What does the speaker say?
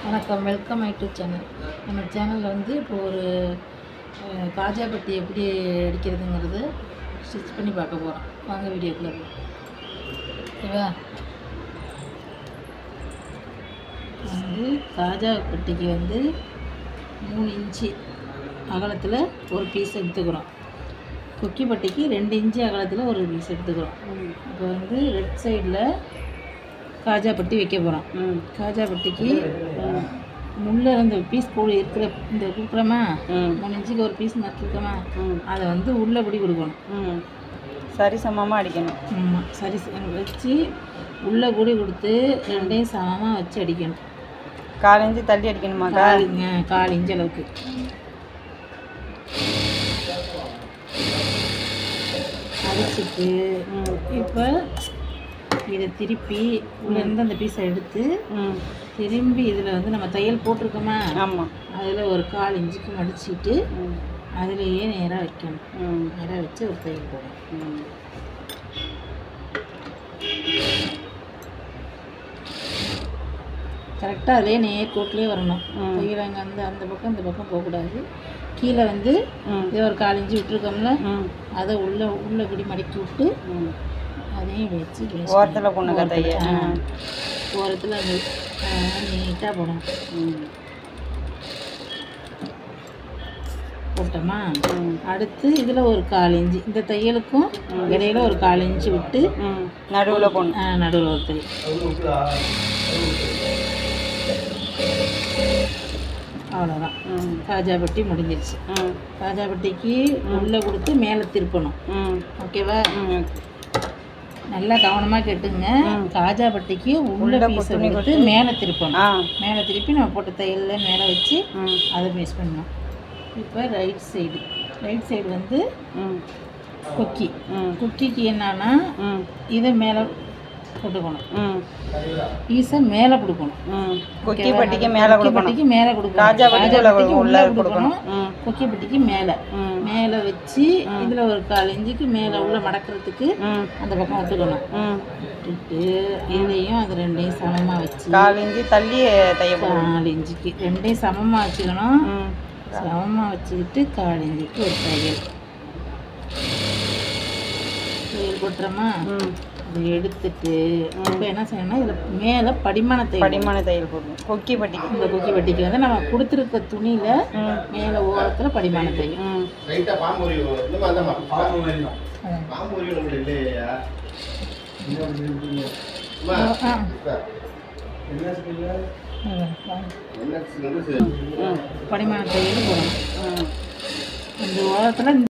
வணக்கம், welcome my to channel. நம்ம சேனலில் வந்து இப்போ ஒரு காஜா பட்டி எப்படி அடிக்கிறதுங்கிறது ஸ்டிச் பண்ணி பார்க்க போகிறோம். வாங்க வீடியோக்குள்ளே போய். ஓகேவா? வந்து காஜா பட்டிக்கு வந்து 3 இன்ச்சு அகலத்தில் ஒரு பீஸ் எடுத்துக்கிறோம். கொக்கி பட்டிக்கு 2 இன்ச்சு அகலத்தில் ஒரு பீஸ் எடுத்துக்கிறோம். இப்போ வந்து ரெட் சைடில் காஜா பட்டி வைக்க போகிறோம். காஜா பட்டிக்கு முள்ள இந்த பீஸ் கூட இருக்கிற இந்த கொடுக்குறோமா 3 இன்ச்சுக்கு ஒரு பீஸ் நட்டுருக்கோமா அதை வந்து உள்ளே பிடி கொடுக்கணும். சரி சமமாக அடிக்கணும். ஆமாம், சரி வச்சு உள்ளே கூடி கொடுத்து ரெண்டையும் சமமாக வச்சு அடிக்கணும். 1/4 இன்ச்சு தள்ளி அடிக்கணுமா? 1/4 இன்ச்சு அளவுக்கு. அடிச்சுட்டு இப்போ இதை திருப்பி உள்ளேருந்து அந்த பீஸை எடுத்து திரும்பி இதில் வந்து நம்ம தையல் போட்டிருக்கோமா, ஆமாம், அதில் ஒரு 1/4 இன்ச்சுக்கு மடிச்சுட்டு அதிலேயே நேராக வைக்கணும். நேராக வச்சு ஒரு தையல் போடணும். கரெக்டாக அதே கோட்டிலே வரணும். தையல் அங்கே வந்து அந்த பக்கம் இந்த பக்கம் போகக்கூடாது. கீழே வந்து இதை ஒரு 1/4 இன்ச்சு விட்டுருக்கோம்ல, அதை உள்ளே இப்படி மடக்கி விட்டு அதையும் வச்சு ஓரத்தில் பொண்ணுங்க தையல் ஓரத்தில் அந்த நீட்டாக போடணும். போட்டோமா, அடுத்து இதில் ஒரு 1/4 இன்ச்சு இந்த தையலுக்கும் இடையில ஒரு 1/4 இன்ச்சு விட்டு நடுவில் போடணும். நடுவில் ஒரு தையல். அவ்வளோதான், காஜா பட்டி முடிஞ்சிருச்சு. காஜா பட்டிக்கு உள்ளே கொடுத்து மேலே திருப்பணும். ஓகேவா? நல்லா கவனமாக கேட்டுங்க. காஜா பட்டிக்கு உள்ள பீஸ் கொடுத்து மேலே திருப்பணும். மேலே திருப்பி நம்ம போட்ட தையலில் மேலே வச்சு அதை பேஸ் பண்ணணும். இப்போ ரைட் சைடு வந்து கொக்கிக்கு என்னன்னா இதை மேலே போட்டுக்கணும். பீஸை மேலே கொடுக்கணும். கொக்கி பட்டிக்கு மேலே கொடுக்கணும். காஜா பட்டிக்கு உள்ளே கொடுக்கணும். கொக்கி பட்டிக்கு மேலே வச்சு இதில் ஒரு 1/4 இன்ச்சுக்கு மேலே உள்ள மடக்கிறதுக்கு அந்த பக்கம் விட்டுக்கணும். விட்டுட்டு இதையும் அது ரெண்டையும் சமமாக வச்சு 1/4 இன்ச்சு தள்ளி தைய 4 இன்ச்சுக்கு ரெண்டையும் சமமாக வச்சுக்கணும். சமமாக வச்சுக்கிட்டு 1/4 இன்ச்சுக்கு ஒரு தையல் போட்டுறோமா. அதை எடுத்துட்டு இப்போ என்ன செய்யணும்னா இதில் மேலே படிமான தையல் போடணும். கொக்கி பட்டிக்கு இந்த கொக்கி பட்டிக்கு வந்து நம்ம கொடுத்துருக்க துணியில் மேலே ஓரத்தில் படிமான தையல். படிமான தையல் போடணும். அந்த ஓரத்தில்